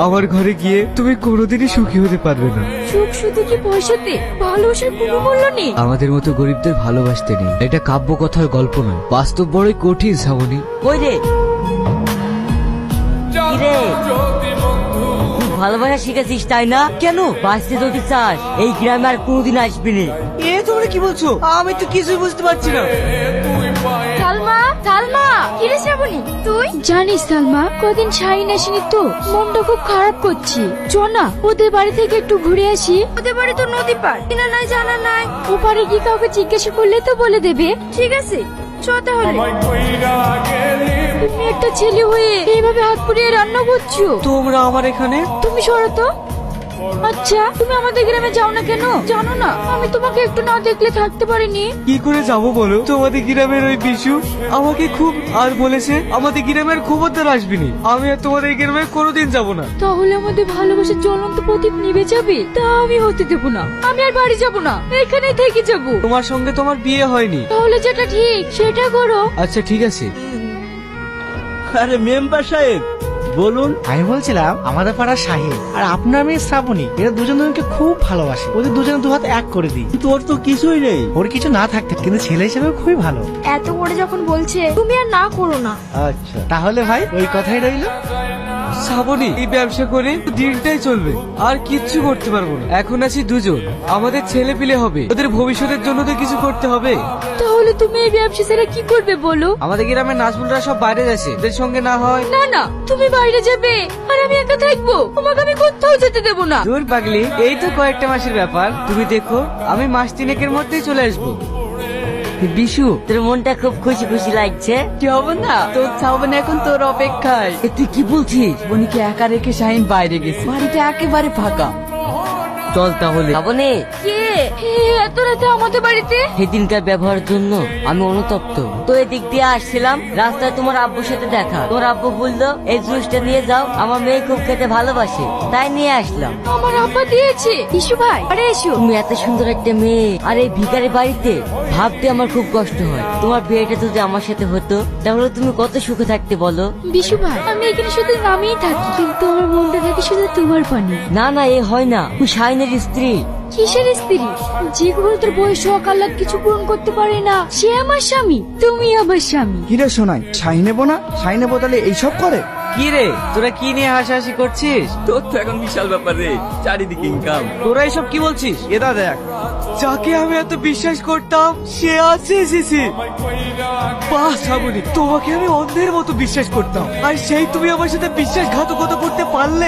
আমার ঘরে গিয়ে তুমি কোনোদিনই সুখী হতে পারবে না। সুখ শুধু কি পয়সাতে? ভালোবাসার কোনো মূল্য নেই? আমাদের মতো গরিবদের ভালোবাসতে নেই। এটা কাব্য কথার গল্প নয়, বাস্তব বড়ই কঠিন শ্রাবণী। ওই রে কি রে, তুই ভালোবাসা শিখেছিস তাই না? কেন বাঁচতে যদি চাস এই গ্রামে আর কোনোদিন আসবি না। এ তোমরা কি বলছো? আমি তো কিছুই বুঝতে পারছি না। সালমা, সালমা, কি রে শ্রাবণী তুই? জানিস সালমা, কদিন শাহিন আসেনি তো, মনটা খুব খারাপ করছি। চ না ওদের বাড়ি থেকে একটু ঘুরে আসি। ওদের বাড়ি তো নদী পার, কিনা নাই জানা নাই। ও পারে কি কাউকে জিজ্ঞাসা করলে তো বলে দেবে। ঠিক আছে চ তাহলে। তুমি একটা ছেলে হয়ে এইভাবে হাত পুড়িয়ে রান্না করছো। তোমরা আমার এখানে? তুমি সরো তো। আচ্ছা তুমি আমাদের গ্রামে যাও না কেন? জানো না আমি তোমাকে একটু না দেখলে থাকতে পারিনি। কি করে যাবো বলো? তোমাদের গ্রামের ওই বিশু আমাকে খুব আর বলেছে আমাদের গ্রামের খবরদার আসবিনি। আমি আর তোমাদের গ্রামে কোনোদিন যাব না। তাহলে আমাদের ভালোবাসার জ্বলন্ত প্রদীপ নিভে যাবে? তা আমি হতে দেব না। আমি আর বাড়ি যাব না, এখানেই থেকে যাব। তোমার সঙ্গে তোমার বিয়ে হয়নি। তাহলে যেটা ঠিক সেটা করো। আচ্ছা ঠিক আছে। আরে মেম্বার সাহেব বলুন। আমি বলছিলাম আমাদের পাড়ার শাহিন আর আপনার মেয়ে শ্রাবণী, এরা দুজন দুজনকে খুব ভালোবাসে। ওদের দুজনে দু হাত এক করে দিই। তোর তো কিছুই নেই। ওর কিছু না থাকতে কিন্তু ছেলে হিসেবে খুবই ভালো। এত করে যখন বলছে তুমি আর না করো না। আচ্ছা তাহলে ভাই ওই কথাই রইলো। শ্রাবণী, এই ব্যবসা করে দিনটাই চলবে, আর কিচ্ছু করতে পারবো না। এখন আছি দুজন, আমাদের ছেলে পিলে হবে, ওদের ভবিষ্যতের জন্য তো কিছু করতে হবে। তাহলে তুমি এই ব্যবসা ছেড়ে কি করবে বলো? আমাদের গ্রামের নাজমুলরা সব বাইরে যাচ্ছে, ওদের সঙ্গে না হয়। না না, তুমি বাইরে যাবে আর আমি একা থাকবো। তোমাকে আমি কোথাও যেতে দেবো না। দূর পাগলি, এই তো কয়েকটা মাসের ব্যাপার। তুমি দেখো আমি মাস তিনেকের মধ্যেই চলে আসবো। বিশু, তোর মনটা খুব খুশি খুশি লাগছে। কি হবে না? তোর শ্রাবণ এখন তোর অপেক্ষায়। এ তুই কি বলছিস? বোনকে একা রেখে শাহিন বাইরে গেছে, বাড়িটা একেবারে ফাঁকা। চল তাহলে। শ্রাবণী, কে এত রাতে আমাদের বাড়িতে? সেদিনকার ব্যবহারের জন্য আমি অনুতপ্ত। তো এদিক দিয়ে আসছিলাম, রাস্তায় তোমার আব্বুর সাথে দেখা। তোমার আব্বু বললো এই জুসটা নিয়ে যাও, আমার মেয়ে খুব খেতে ভালোবাসে, তাই নিয়ে আসলাম। আমার আব্বা দিয়েছে। ইসু ভাই আরে এসো। তুমি এত সুন্দর একটা মেয়ে আর এই ভিখারি বাড়িতে, ভাবতে আমার খুব কষ্ট হয়। তোমার বিয়েটা যদি আমার সাথে হতো তাহলে তুমি কত সুখে থাকতে বলো। বিশু ভাই আমি এখানে শুধু নামেই থাকি, কিন্তু আমার মনটা থাকে শুধু তোমার পানি। না না, এ হয় না। তুই শাহিনের স্ত্রী। কিসের স্ত্রী? যে কখনো তোর বয়স শখ আহ্লাদ কিছু পূরণ করতে পারে না, সে আমার স্বামী। তুমি আমার স্বামী। কিরে শোনাই, শাহি নেবো না? শাহি নেবো তাহলে এইসব করে? কি রে, তোরা কি নিয়ে হাসাহাসি করছিস? তোর তো এখন বিশাল ব্যাপার রে, চারিদিকে ইনকাম। তোরা এসব কি বলছিস? এদা দেখ, যাকে আমি এত বিশ্বাস করতাম সে আছে এসেছে। বাহ শ্রাবণী, তোমাকে আমি অন্ধের মতো বিশ্বাস করতাম, আর সেই তুমি আমার সাথে বিশ্বাসঘাতকতা করতে পারলে।